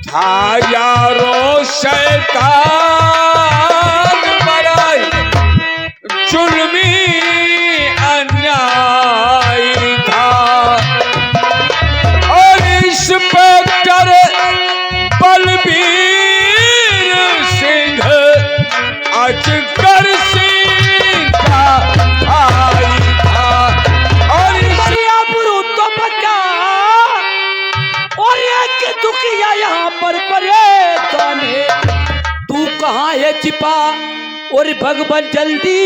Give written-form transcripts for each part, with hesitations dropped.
हजारों शैतान बड़ाई जुल्मी अन्यायी था और इंस्पेक्टर बलबीर सिंह अजगर सिंह का भाई था और बुरु तो बचा और एक दुखिया यहाँ पर परे ताने तू कहाँ है छिपा और भगवान जल्दी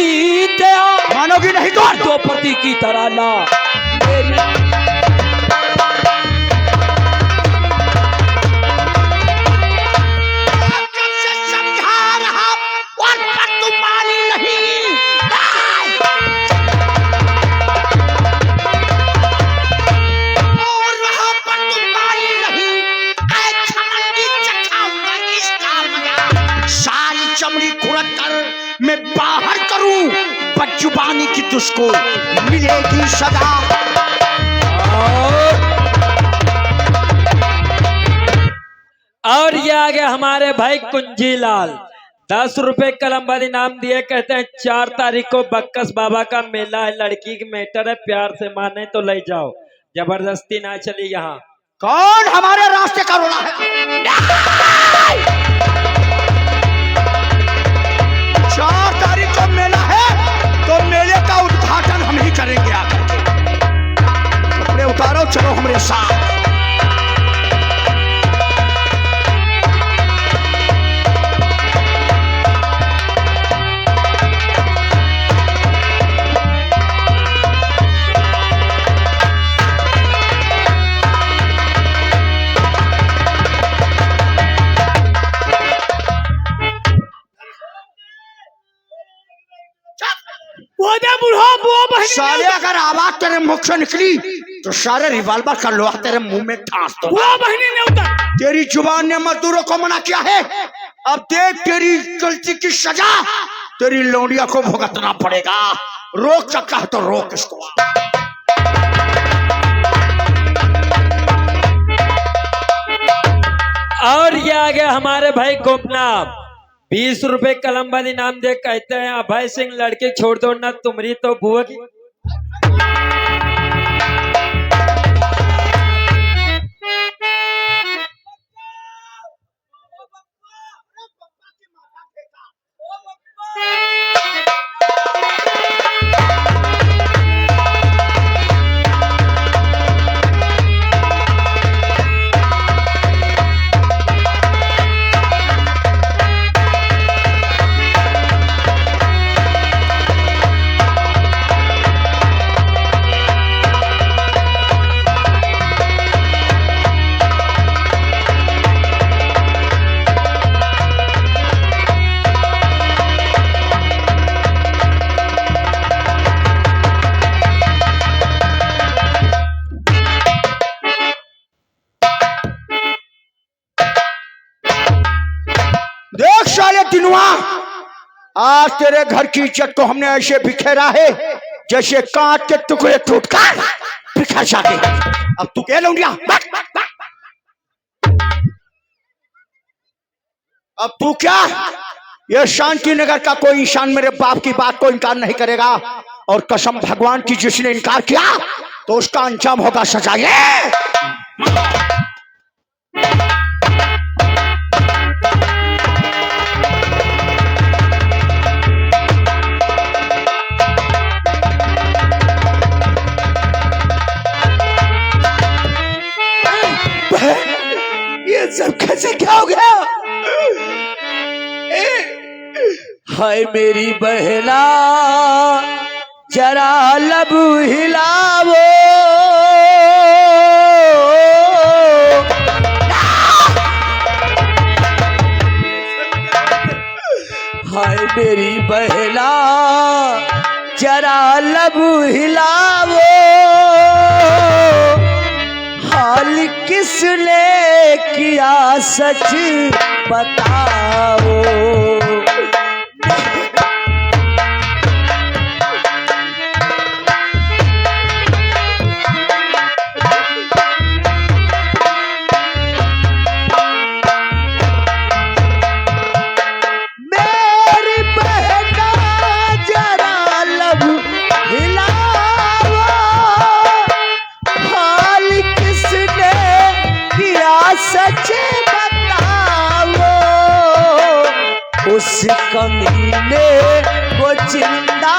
दया मानोगी नहीं तो पति की तरह ला समझा रहा और पर तुम मानी नहीं और रहा पर तुम मानी नहीं छमंडी चखाऊंगा इसका मजा सारी चमड़ी खुरद कर मैं बाहर करूं बदजुबानी की तुझको मिलेगी सजा। और ये आगे हमारे भाई कुंजीलाल 10 रुपए कलम वाली इनाम दिए। कहते हैं 4 तारीख को बक्कस बाबा का मेला है, लड़की की मैटर है, प्यार से माने तो ले जाओ, जबरदस्ती ना चली यहाँ। कौन हमारे रास्ते का रोड़ा है? 4 तारीख को मेला है तो मेले का उद्घाटन हम ही करेंगे आकर के। कपड़े उतारो चलो हमारे साथ। साले अगर आवाज तेरे मुख से निकली तो सारे रिवाल्वर का लोहा तेरे मुंह में ठास दो। तेरी जुबान ने मजदूरों को मना किया है, अब देख तेरी गलती की सजा तेरी लौंडिया को भुगतना पड़ेगा। रोक सकता है तो रोक इसको। और ये आ गया हमारे भाई गोपनाथ 20 रुपए कलम वाली नाम दे। कहते हैं अभय सिंह लड़की छोड़ दो ना तुम्हारी तो बुआ की। दिनुआ, आज तेरे घर की इज्जत को हमने ऐसे बिखेरा है जैसे कांच के टुकड़े टूटकर बिखर जाते। अब तू क्या लौंडिया, अब तू क्या, ये शांति नगर का कोई इंसान मेरे बाप की बात को इनकार नहीं करेगा और कसम भगवान की जिसने इनकार किया तो उसका अंजाम होगा सजा। ये सब कैसे क्या हो गया? हाय मेरी बहना जरा लब हिलावो, हाय मेरी बहना जरा लब हिलावो, हाल किसने किया सच बताओ। उस कमीने को जिंदा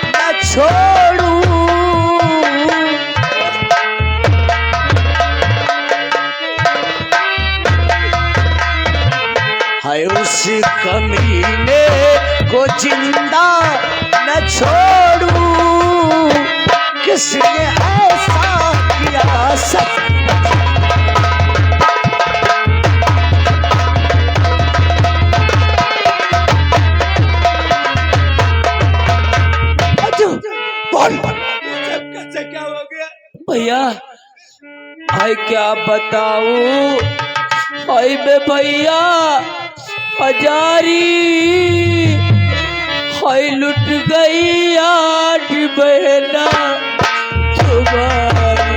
न छोड़ू। हाय उस कमीने को जिंदा न छोड़ू, किसने ऐसा किया सब। कैसे क्या हो गया भैया? भाई क्या बताऊं, भाई बे भैया हजारी हाय लुट गई आज बहना तुम्हारी।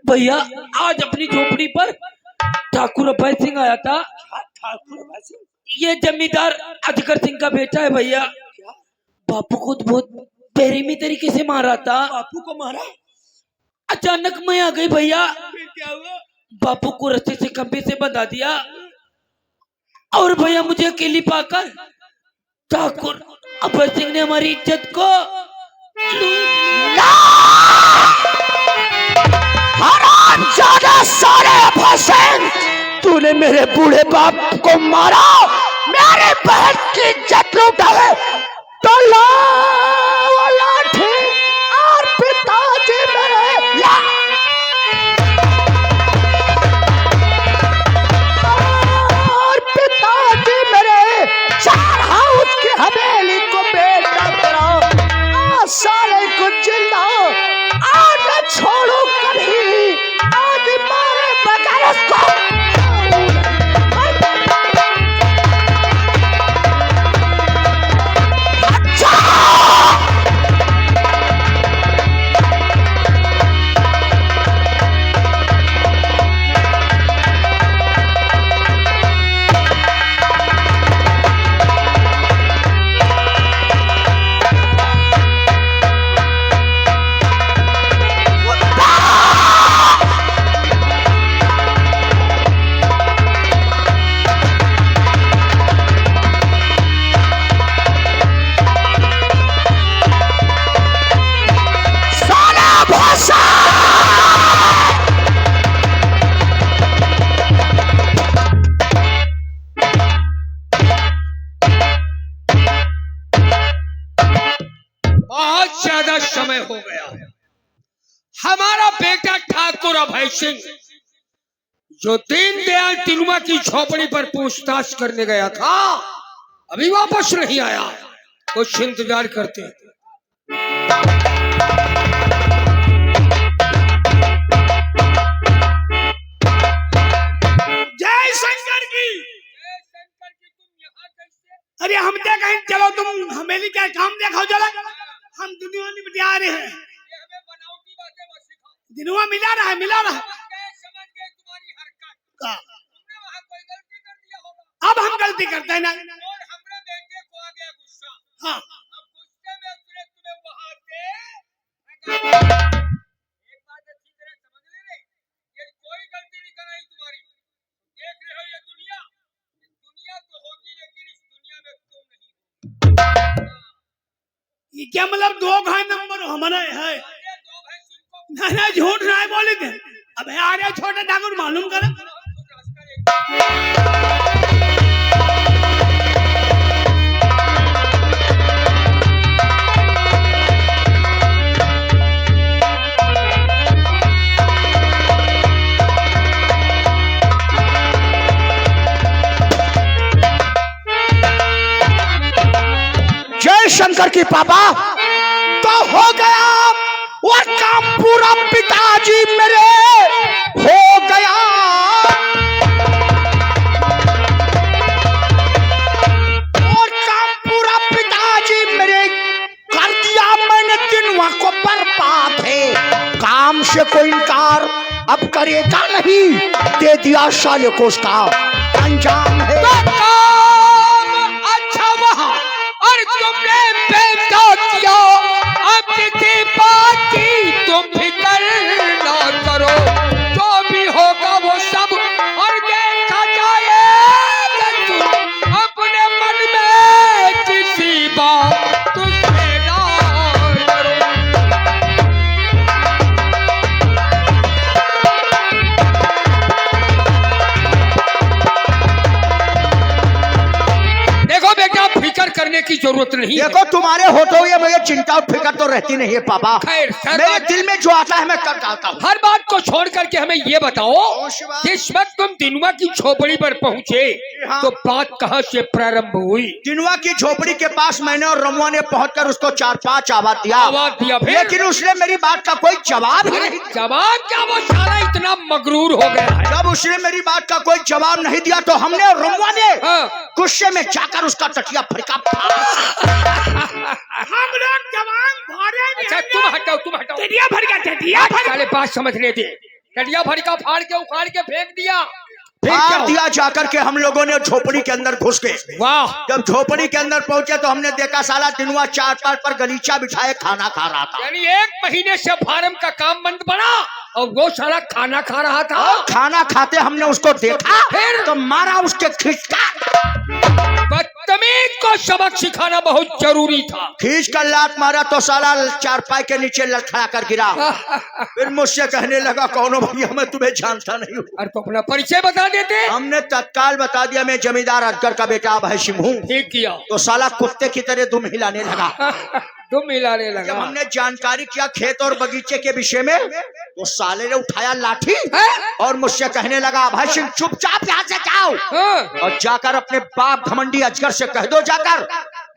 भैया आज अपनी झोपड़ी पर ठाकुर अभय सिंह आया था। ठाकुर अभय सिंह? ये जमींदार अजगर सिंह का बेटा है भैया। बापू को तो बहुत बेरहमी तरीके से मारा था। बापू को मारा? अचानक मैं आ गई भैया। क्या हुआ? बापू को रस्सी से खंभे से बंधा दिया और भैया मुझे अकेली पाकर ठाकुर अभय सिंह ने हमारी इज्जत को हरामजादा सारे अभय सिंह, तूने मेरे बूढ़े बाप को मारा, मेरे बहन की इज्जत लूटा है, तो ला वो लाठी और पिताजी मेरे चार हाउस की हवेली को बेटा करो, साले को जिंदा और न छोड़ो कभी, आज मारे बगैर उसको। समय हो गया। हमारा बेटा ठाकुर अभय सिंह जो दीनदयाल तिनुमा की झोपड़ी पर पूछताछ करने गया था, अभी वापस नहीं आया। कुछ इंतजार करते। जय शंकर की। तुम यहाँ कैसे? अरे हम क्या कहें, चलो तुम हमेली क्या काम देखो, चला हम दुनिया में बिटिया रहे हैं। ये हमें बनावटी बातें मत सिखाओ। दिनुआ मिला रहा है, मिला रहा है। समझ गए तुम्हारी हरकत का। तुमने वहाँ कोई गलती कर दिया होगा। अब हम गलती करते हैं ना। और हमने बेटे को आ गया गुस्सा। हाँ। अब गुस्से में उसने तुम्हें वहाँ से एक बात अच्छी तरह समझ ले, ये कोई गलती नहीं कराई तुम्हारी। देख रहे हो ये दुनिया तो होगी, लेकिन इस दुनिया में तुम नहीं। ये क्या मतलब दो भाई नंबर हमारा है? ना झूठ ना बोले थे। अब आ रहे छोटे ठाकुर मालूम कर। शंकर की पापा तो हो गया वो काम पूरा, पिताजी मेरे हो गया। वो काम पूरा पिताजी मेरे कर दिया मैंने, दिनवा को बर्बाद है, काम से कोई इनकार अब करेगा नहीं, दे दिया साले को उसका अंजाम है। अच्छा वहाँ और तुमने बेटा किया, अब किसी बात की तुम फिक्र ना करो, जो भी होगा वो सब और देखा जाएगा, तुम अपने मन में किसी बात तुझसे ना करो। देखो बेटा, फिक्र करने की जरूरत नहीं है। देखो तुम्हारे होते हुए मुझे चिंता और फिक्र तो रहती नहीं है पापा, खैर, सर मेरे बात- दिल में जो आता है मैं कर डालता हूँ। हर बात को छोड़ करके हमें ये बताओ, कौन सी बात? जिस वक्त तुम दिनवा की झोपड़ी पर पहुँचे हाँ। तो बात कहाँ से प्रारंभ हुई? दिनवा की झोपड़ी के पास मैंने और रमुआ ने पहुंचकर उसको 4-5 आवाज दिया, आवाज दिया, फिर? लेकिन उसने मेरी बात का कोई जवाब ही अरे नहीं। जवाब क्या, वो साला इतना मगरूर हो गया है। जब उसने मेरी बात का कोई जवाब नहीं दिया तो हमने और रमुआ ने हाँ। गुस्से में जाकर उसका टटिया फड़का। हम लोग जवान भारे अच्छा तुम हटाओ, तुम हटाओ, टटिया भड़का, टटिया साले बात समझने दे, टटिया भड़का फाड़ के उखाड़ के फेंक दिया, फिर क्या फाड़ हुआ? दिया जाकर के हम लोगों ने झोपड़ी के अंदर घुस गए। वाह, जब झोपड़ी के अंदर पहुंचे तो हमने देखा साला दिनवा चारपाल पर गलीचा बिछाए खाना खा रहा था। यानी 1 महीने से फार्म का काम बंद पड़ा और वो साला खाना खा रहा था। खाना खाते हमने उसको देखा, फिर? तो मारा उसके खिंचका, बदतमीज को सबक सिखाना बहुत जरूरी था। खींच कर लात मारा तो साला चारपाई के नीचे लड़खड़ा कर गिरा। फिर मुझसे कहने लगा, कौन हो भैया, मैं तुम्हें जानता नहीं हूँ। और तो अपना परिचय बता देते। हमने तत्काल बता दिया, मैं जमींदार अजगर का बेटा अभय सिंह हूँ। ठीक किया। तो साला कुत्ते की तरह दुम हिलाने लगा। तुम मिलाने जब लगा। हमने जानकारी किया खेत और बगीचे के विषय में तो साले ने उठाया लाठी और मुझसे कहने लगा, अभय सिंह चुपचाप यहाँ से जाओ हाँ। और जाकर अपने बाप घमंडी अजगर से कह दो, जाकर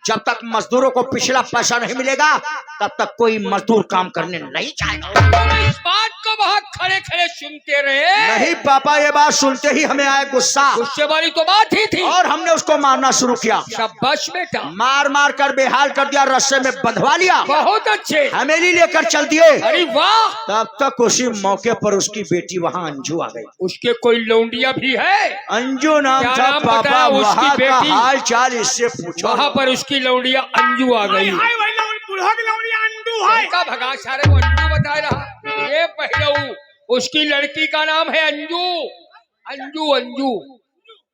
जब तक मजदूरों को पिछला पैसा नहीं मिलेगा तब तक कोई मजदूर काम करने नहीं जाएगा। तुम इस बात को वहाँ खड़े खड़े सुनते रहे? नहीं पापा, ये बात सुनते ही हमें आया गुस्सा गुस्से वाली तो बात ही थी। और हमने उसको मारना शुरू किया। शाबाश बेटा, मार मार कर बेहाल कर दिया, रस्से में बंधवा लिया, बहुत अच्छे। हमेली लेकर चल दिए। अरे वाह, तब तक उसी मौके पर उसकी बेटी वहाँ अंजू आ गई। उसके कोई लौंडिया भी है? अंजू नाम क्या था नाम पापा, बताया उसकी वहाँ का बेटी? हाल चाल इससे पूछो। वहाँ पर उसकी लौंडिया अंजू आ गई। का भगा सारे को अंजू बता रहा। ये पहलू उसकी लड़की का नाम है अंजू। अंजू अंजू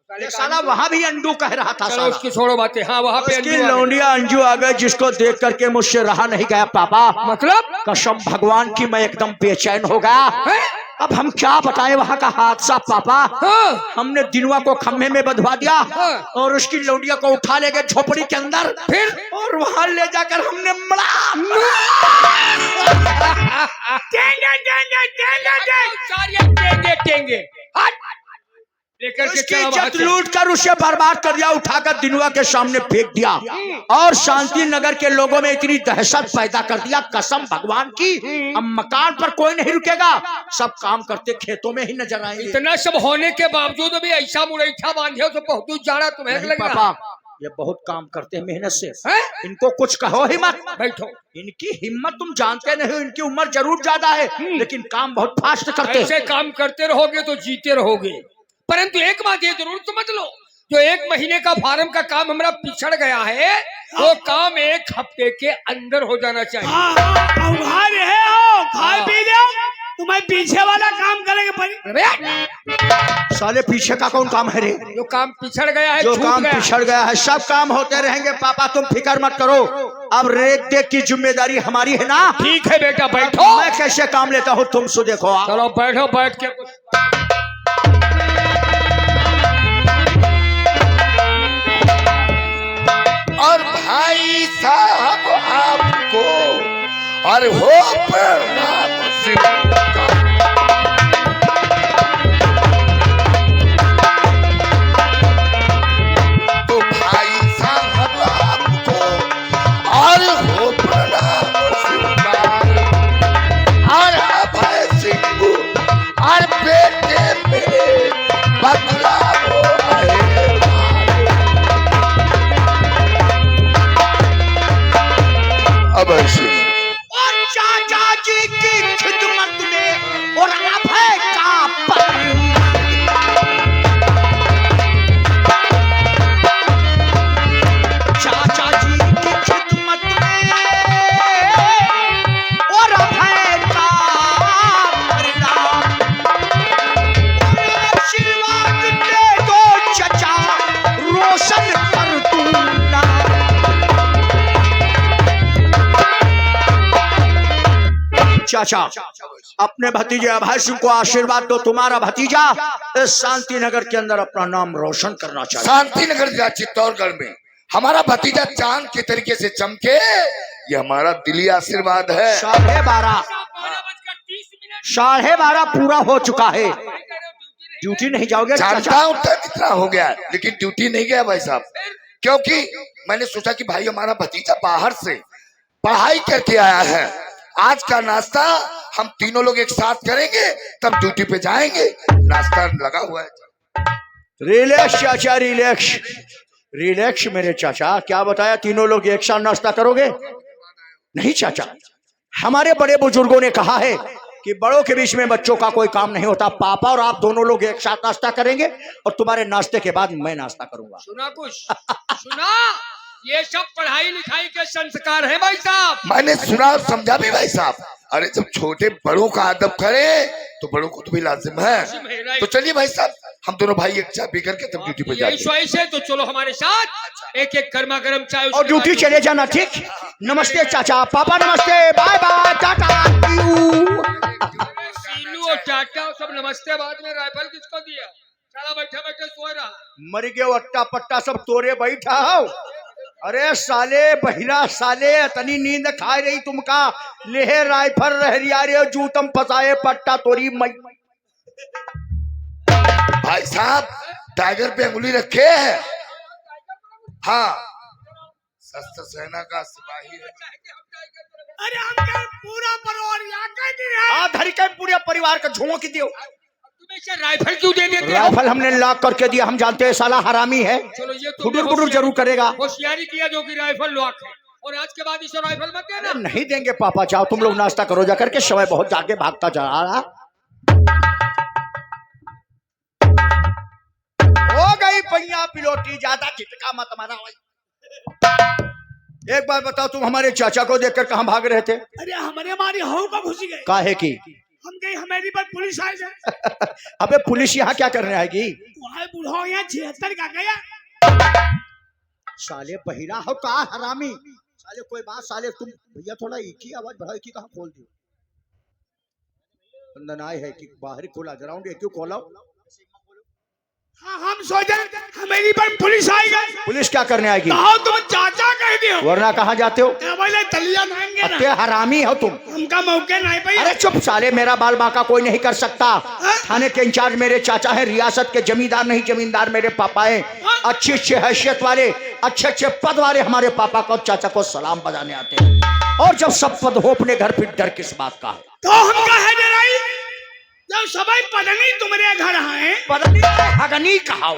ये साला वहाँ भी अंडू कह रहा था। चलो साला उसकी छोड़ो बातें। हाँ, वहाँ पे उसकी अंजू आ गई। लौंडिया अंजू आ गई, जिसको देख करके मुझसे रहा नहीं गया पापा। मतलब कसम भगवान की मैं एकदम बेचैन हो गया। है? अब हम क्या बताएं वहाँ का हादसा पापा। हाँ। हमने दिनवा को खम्भे में बंधवा दिया हाँ। और उसकी लौंडिया को उठा ले गए झोपड़ी के अंदर, फिर और वहाँ ले जाकर हमने मड़ा। टेंगे हट लेकर के उसकी चला वहाँ इज्जत से। लूट कर उसे बर्बाद कर दिया, उठाकर दिनवा के सामने फेंक दिया और शांति नगर के लोगों में इतनी दहशत पैदा कर दिया, कसम भगवान की। अब मकान पर कोई नहीं रुकेगा, सब काम करते खेतों में ही नजर आएंगे। इतना सब होने के बावजूद भी ऐसा मुरैठा बांधे हो तो बहुत दूर जाना तुम्हें नहीं लगेगा। पापा, ये बहुत काम करते हैं मेहनत से। हैं? इनको कुछ कहो ही मत। बैठो। इनकी हिम्मत तुम जानते नहीं हो, इनकी उम्र जरूर ज्यादा है लेकिन काम बहुत फास्ट करते हैं। ऐसे काम करते रहोगे तो जीते रहोगे, परंतु एक बात ये जरूर समझ लो, जो 1 महीने का फार्म का काम हमारा पिछड़ गया है वो काम 1 हफ्ते के अंदर हो जाना चाहिए। खाए पी लो, तुम्हें पीछे वाला काम करेंगे पड़ी। साले पीछे का कौन काम है रे? जो काम पिछड़ गया है, जो छूट काम गया। पिछड़ गया है सब काम होते रहेंगे पापा, तुम फिक्र मत करो। अब रेख देख की जिम्मेदारी हमारी है ना। ठीक है बेटा, बैठो। मैं कैसे काम लेता हूँ तुम सो देखो। आप चलो बैठो, बैठ के और भाई साहब आपको और हो प्रणाम सिंह का। तो भाई साहब आपको चाचा, अपने भतीजे अभय सिंह को आशीर्वाद दो। तुम्हारा भतीजा इस शांति नगर के अंदर अपना नाम रोशन करना चाहिए। शांति नगर या चित्तौड़गढ़ में हमारा भतीजा चांद के तरीके से चमके, ये हमारा दिली आशीर्वाद है। 12:30 12:30 पूरा हो चुका है। ड्यूटी नहीं जाओगे? जानता हूं इतना हो गया, लेकिन ड्यूटी नहीं गया भाई साहब, क्योंकि मैंने सोचा कि भाई हमारा भतीजा बाहर से पढ़ाई करके आया है, आज का नाश्ता हम तीनों लोग एक साथ करेंगे, तब ड्यूटी पे जाएंगे। नाश्ता लगा हुआ है। रिलैक्स चाचा, रिलैक्स रिलैक्स मेरे चाचा। क्या बताया, तीनों लोग एक साथ नाश्ता करोगे? नहीं चाचा, हमारे बड़े बुजुर्गों ने कहा है कि बड़ों के बीच में बच्चों का कोई काम नहीं होता। पापा और आप दोनों लोग एक साथ नाश्ता करेंगे और तुम्हारे नाश्ते के बाद मैं नाश्ता करूंगा। सुना कुछ? सुना? ये सब पढ़ाई लिखाई के संस्कार है भाई साहब। मैंने सुना और समझा भी भाई साहब। अरे जब छोटे बड़ों का अदब करे तो बड़ों को तो भी लाजिम है। तो चलिए भाई साहब, हम दोनों भाई एक चाय पी करके तब ड्यूटी पे जाएंगे। चॉइस है तो चलो हमारे साथ, एक एक गर्मा गर्म चाय और ड्यूटी चले जाना, ठीक? नमस्ते चाचा, पापा नमस्ते, बाय बाय, टाटा। सीनू और टाटा सब नमस्ते। बाद में राइफल किसको दिया? साला बैठे बैठे सो रहा। मर गए अट्टा पट्टा सब तोरे बैठा हो। अरे साले बहिरा साले, तनी नींद खा रही तुमका, लेहे राइफल रहरिया रे जूतम फसाए पट्टा तोरी मई। भाई साहब टाइगर पे अंगुली रखे है। हाँ, सस्ता सेना का सिपाही है। अरे हम पूरा परिवार यहाँ कह दिया। धरी के पूरे परिवार का झोंक दियो। तुम्हें इसे राइफल क्यों दे देते? राइफल हमने लॉक करके दिया, हम जानते हैं साला हरामी है, चलो ये तो गुडुर गुडुर जरूर करेगा। होशियारी किया जो कि राइफल लॉक है, और आज के बाद इसे राइफल मत देना। नहीं देंगे पापा, जाओ तुम लोग नाश्ता करो जा करके, समय बहुत आगे भागता जा रहा। हो गई पहिया पिलोटी, ज्यादा झटका मत मारा भाई। एक बार बताओ, तुम हमारे चाचा को देखकर कहाँ भाग रहे थे? अरे हमारी हऊ का घुस गए। काहे की? हम गई हमारी पर पुलिस आई है। अबे पुलिस यहाँ क्या करने आएगी? वहाँ बुढ़ा यहाँ 76 का गया। साले बहिरा हो का हरामी साले, कोई बात साले, तुम भैया थोड़ा एक ही आवाज बढ़ाओ, एक ही कहाँ खोल दियो। बंदन आए है कि बाहर खोला ग्राउंड, एक क्यों खोला? हाँ, हम सोचे हमारी पर पुलिस आई गई। पुलिस क्या करने आएगी? कहो तुम चाचा कह दियो, वरना कहाँ जाते हो? बोले तलिया मांगे ना। अत्ते हरामी हो तुम। हमका मौके नहीं पाई। अरे चुप साले, मेरा बाल बांका कोई नहीं कर सकता। थाने के इंचार्ज मेरे चाचा है, रियासत के जमींदार नहीं जमींदार मेरे पापा है। अच्छे अच्छे हैसियत वाले, अच्छे अच्छे पद वाले हमारे पापा को चाचा को सलाम बजाने आते हैं। और जब सब पद हो अपने घर, फिर डर किस बात का है? तो हम कहे डराई जब सबाई पदनी तुम्हारे घर आए। पदनी हगनी कहाओ।